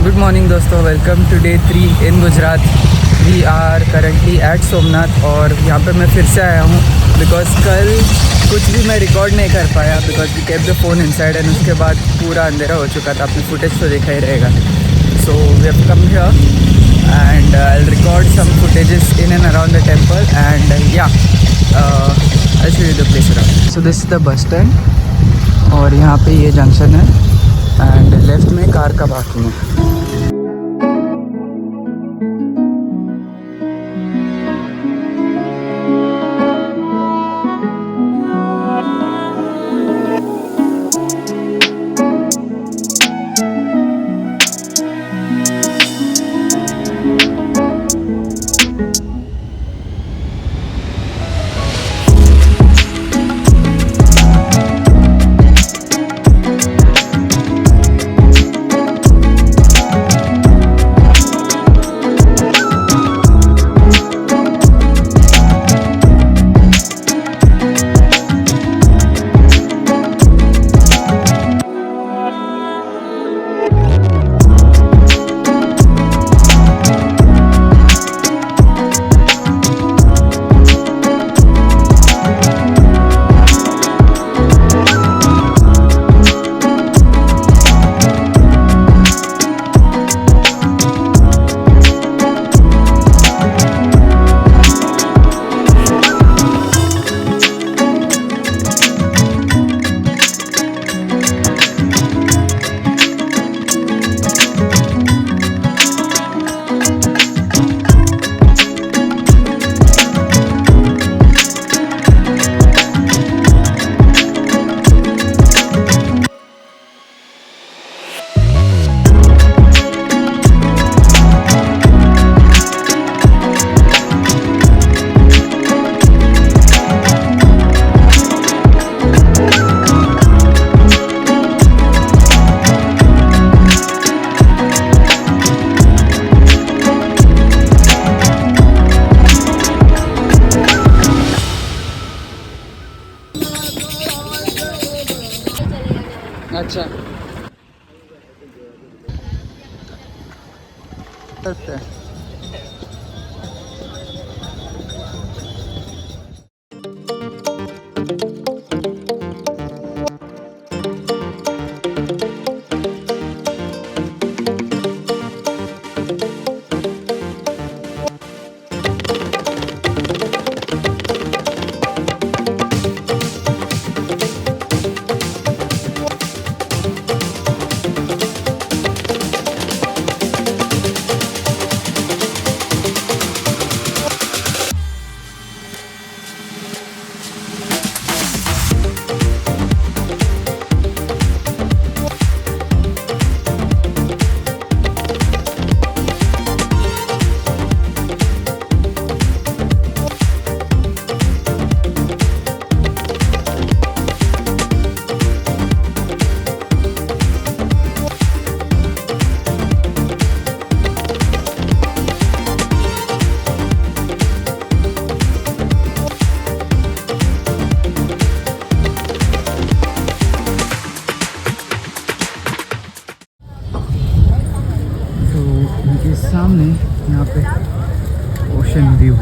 Good morning दोस्तों, welcome to day 3 in Gujarat. We are currently at Somnath और यहाँ पे मैं फिर से आया हूँ बिकॉज कल कुछ भी मैं रिकॉर्ड नहीं कर पाया because we kept the phone inside and उसके बाद पूरा अंधेरा हो चुका था। आपने फुटेज तो देखा ही रहेगा। So we have come here and I will record some footages in and around the temple and yeah I show you the place around. So this is the bus stand और यहाँ पे ये junction है and left में car का parking है। अच्छा करते हैं। इनके सामने यहाँ पे ocean view.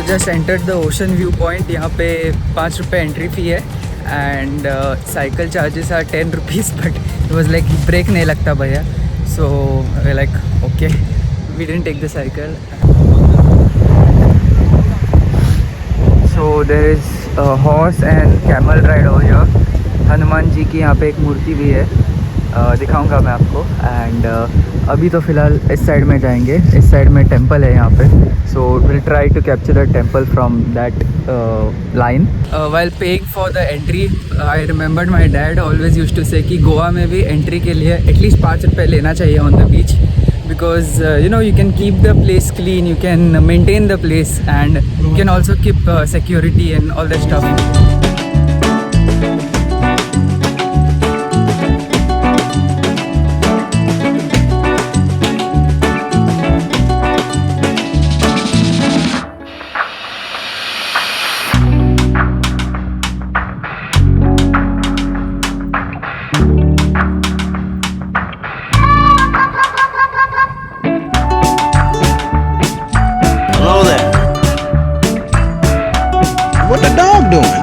Just entered the ocean view point. यहाँ पे 5 रुपये एंट्री फ़ी है and cycle charges are 10 rupees but it was like brake नहीं लगता भैया। So like okay we didn't take the cycle. So there is horse and camel ride over here. Hanuman ji की यहाँ पे एक मूर्ति भी है दिखाऊंगा मैं आपको। एंड अभी तो फ़िलहाल इस साइड में जाएंगे, इस साइड में टेंपल है यहाँ पे, so will try to capture the temple from that line. While paying for the entry I remembered my dad always use to say कि गोवा में भी एंट्री के लिए एटलीस्ट 5 रुपये लेना चाहिए on the beach, because you know, you can keep the place clean, you can maintain the place, and you can also keep security and all that stuff. Hello there. What the dog doing?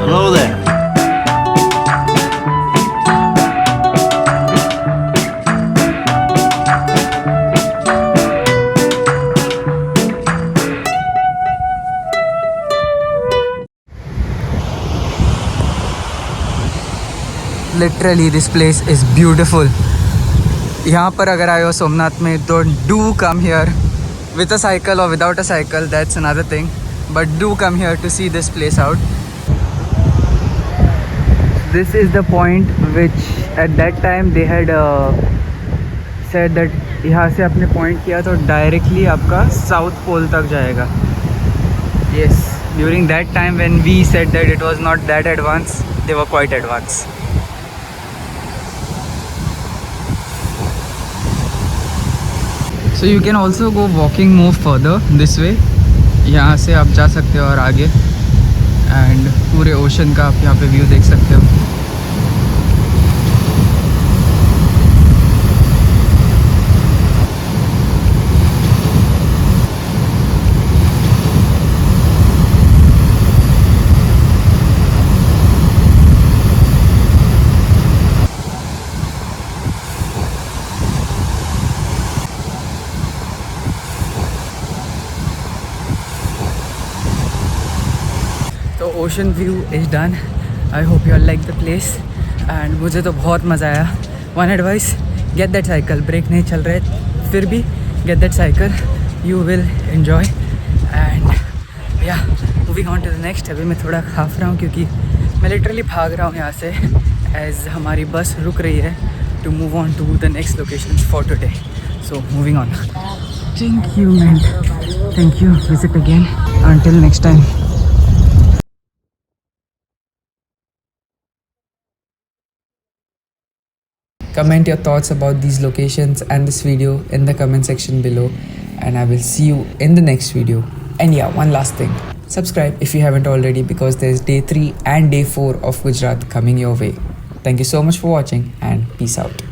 Hello there. Literally this place is beautiful. यहाँ पर अगर आए हो सोमनाथ में तो do come here with a cycle और without a cycle, that's another thing, but do come here to see this place out. This is the point which at that time they had said that यहाँ से आपने point किया तो directly आपका south pole तक जाएगा। Yes, during that time when we said that it was not that advance, they were quite advance. So you can also go walking move further this way, यहाँ से आप जा सकते हो और आगे, एंड पूरे ओशन का आप यहाँ पे व्यू देख सकते हो। तो ocean view is done. I hope you are like the place and मुझे तो बहुत मज़ा आया। One advice, get that cycle, brake नहीं चल रहे फिर भी get that cycle, you will enjoy. And yeah moving on to the next. अभी मैं थोड़ा खाफ रहा हूँ क्योंकि मैं लिटरली भाग रहा हूँ यहाँ से एज हमारी बस रुक रही है to move on to the next location for today. So moving on. Thank you man, thank you, visit again, until next time. Comment your thoughts about these locations and this video in the comment section below, and I will see you in the next video. And yeah, one last thing, subscribe if you haven't already, because there's day 3 and day 4 of Gujarat coming your way. Thank you so much for watching and peace out.